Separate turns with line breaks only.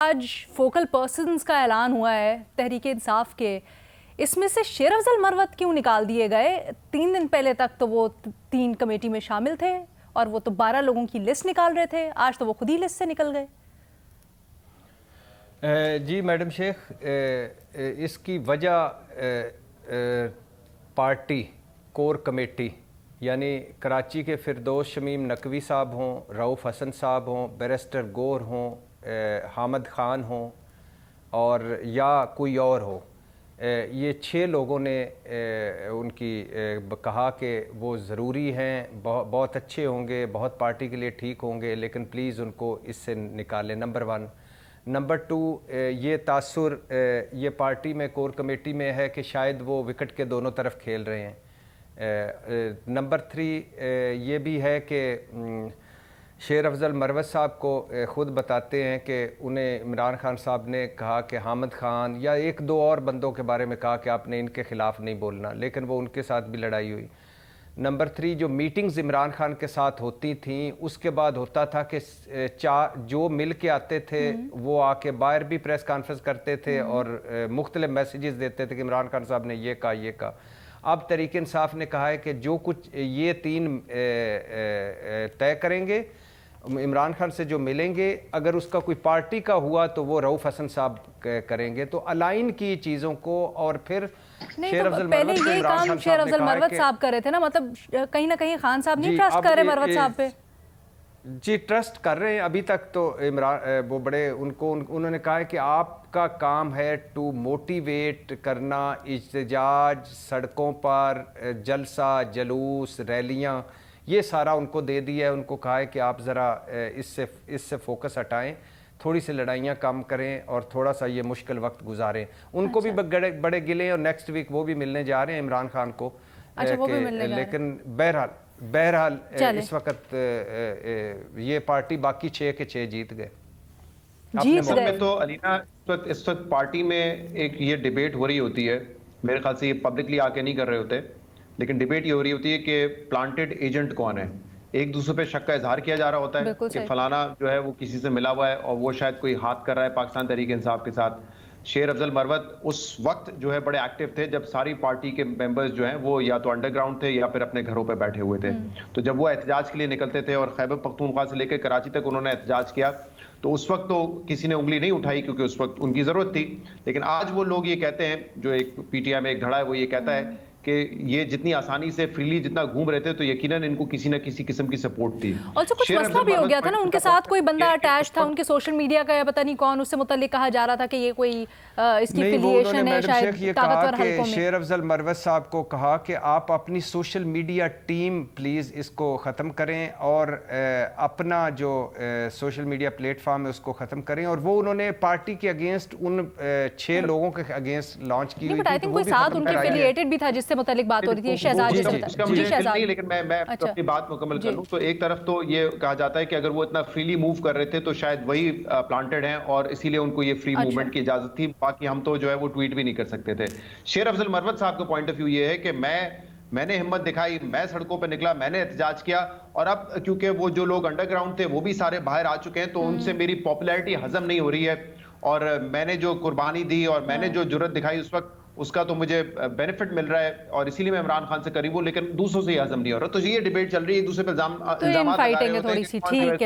आज focal persons का ऐलान हुआ है तहरीके इंसाफ के, इसमें से शेर अफजल मरवत क्यों निकाल दिए गए? 3 दिन पहले तक तो वो 3 कमेटी में शामिल थे और वो तो 12 लोगों की लिस्ट निकाल रहे थे, आज तो वो खुद ही लिस्ट से निकल गए।
जी मैडम शेख, इसकी वजह पार्टी कोर कमेटी यानी कराची के फिरदौस शमीम नकवी साहब हों, रऊफ़ हसन साहब हों, बैरिस्टर गौर हों, हामिद ख़ान हों और या कोई और हो, ये 6 लोगों ने उनकी कहा कि वो ज़रूरी हैं, बहुत अच्छे होंगे, बहुत पार्टी के लिए ठीक होंगे, लेकिन प्लीज़ उनको इससे निकालें। नंबर 1। नंबर 2, ये तासुर ये पार्टी में कोर कमेटी में है कि शायद वो विकेट के दोनों तरफ खेल रहे हैं। नंबर 3, ये भी है कि शेर अफजल मरवत साहब को ख़ुद बताते हैं कि उन्हें इमरान खान साहब ने कहा कि हामिद ख़ान या 1-2 और बंदों के बारे में कहा कि आपने इनके ख़िलाफ़ नहीं बोलना, लेकिन वो उनके साथ भी लड़ाई हुई। नंबर 3, जो मीटिंग्स इमरान खान के साथ होती थीं उसके बाद होता था कि जो मिल के आते थे वो आके बाहर भी प्रेस कॉन्फ्रेंस करते थे और मुख्तलिफ मैसेजेस देते थे कि इमरान खान साहब ने ये कहा। अब तहरीक इंसाफ ने कहा है कि जो कुछ ये 3 तय करेंगे, इमरान खान से जो मिलेंगे, अगर उसका कोई पार्टी का हुआ तो वो रऊफ़ हसन साहब करेंगे। तो अलाइन की चीज़ों को और फिर
शेर अफजल पहले ये काम शेर अफजल मरवत साहब कर रहे थे ना, मतलब कहीं ना कहीं खान साहब नहीं ट्रस्ट कर रहे मरवत साहब पे।
जी ट्रस्ट कर रहे हैं अभी तक तो। इमरान वो बड़े उन्होंने कहा है कि आपका काम है टू मोटिवेट करना, इज्तिजाज, सड़कों पर जलसा जलूस रैलियां, ये सारा उनको दे दिया है। उनको कहा है कि आप ज़रा इससे फोकस हटाएं, थोड़ी सी लड़ाइयाँ कम करें और थोड़ा सा ये मुश्किल वक्त गुजारें। उनको भी बड़े गिले हैं और नेक्स्ट वीक वो भी मिलने जा रहे हैं इमरान खान को।
वो भी मिलने जा रहे हैं।
लेकिन बहरहाल इस वक्त ये पार्टी बाकी 6 के 6 जीत गए।
तो अलीना, इस वक्त पार्टी में एक ये डिबेट हो रही होती है, मेरे ख्याल से ये पब्लिकली आके नहीं कर रहे होते, लेकिन डिबेट ये हो रही होती है कि प्लांटेड एजेंट कौन है। एक दूसरे पे शक का इजहार किया जा रहा होता है कि फलाना जो है वो किसी से मिला हुआ है और वो शायद कोई हाथ कर रहा है पाकिस्तान तहरीक इंसाफ के साथ। शेर अफजल मरवत उस वक्त जो है बड़े एक्टिव थे जब सारी पार्टी के मेंबर्स जो हैं वो या तो अंडरग्राउंड थे या फिर अपने घरों पे बैठे हुए थे। तो जब वो एहतजाज के लिए निकलते थे और खैबर पख्तूनख्वा से लेकर कराची तक उन्होंने एहतजाज किया, तो उस वक्त तो किसी ने उंगली नहीं उठाई क्योंकि उस वक्त उनकी ज़रूरत थी। लेकिन आज वो लोग ये कहते हैं, जो एक पीटीआई में एक धड़ा है वो ये कहता है कि ये जितनी आसानी से फ्रीली जितना घूम रहे थे तो यकीनन इनको किसी न किसी किस्म की सपोर्ट थी।
और जो कुछ मसला भी हो गया था ना, उनके साथ कोई बंदा अटैच था, उनके सोशल मीडिया का या पता नहीं कौन, उससे मुताल्लिक कहा जा रहा था कि ये कोई इसकी एफिलिएशन है शायद ताकतवर हलकों में।
शेर अफजल मरवत साहब को कहा कि आप अपनी सोशल मीडिया टीम प्लीज़ इसको ख़त्म करें और अपना जो सोशल मीडिया प्लेटफॉर्म है उसको ख़त्म करें। और वो उन्होंने पार्टी के अगेंस्ट उन 6 लोगों के अगेंस्ट लॉन्च की हुई थी।
कोई साथ उनके एफिलिएटेड भी था जिससे मुतालिक बात हो रही थी। शहजाद जी
नहीं, लेकिन मैं अपनी बात मुकम्मल कर लूं तो एक तरफ तो ये कहा जाता है कि अगर वो इतना फ्रीली मूव कर रहे थे तो शायद वही प्लांटेड हैं और इसीलिए उनको ये फ्री मूवमेंट की इजाजत थी। बाकी हम तो जो है वो ट्वीट भी नहीं कर सकते थे। शेर अफजल मरवत साहब का पॉइंट ऑफ व्यू ये है कि मैंने हिम्मत दिखाई, मैं सड़कों पर निकला, मैंने एहतजाज किया और अब क्योंकि वो जो लोग अंडरग्राउंड थे वो भी सारे बाहर आ चुके हैं तो उनसे मेरी पॉपुलैरिटी हजम नहीं हो रही है और मैंने जो कुर्बानी दी और मैंने जो जुर्रत दिखाई उस वक्त उसका तो मुझे बेनिफिट मिल रहा है और इसीलिए मैं इमरान खान से करीब हूं, लेकिन दूसरों से ये हजम नहीं हो रहा। तो ये डिबेट चल रही है, एक दूसरे पर इल्जाम लगा रहे होते हैं।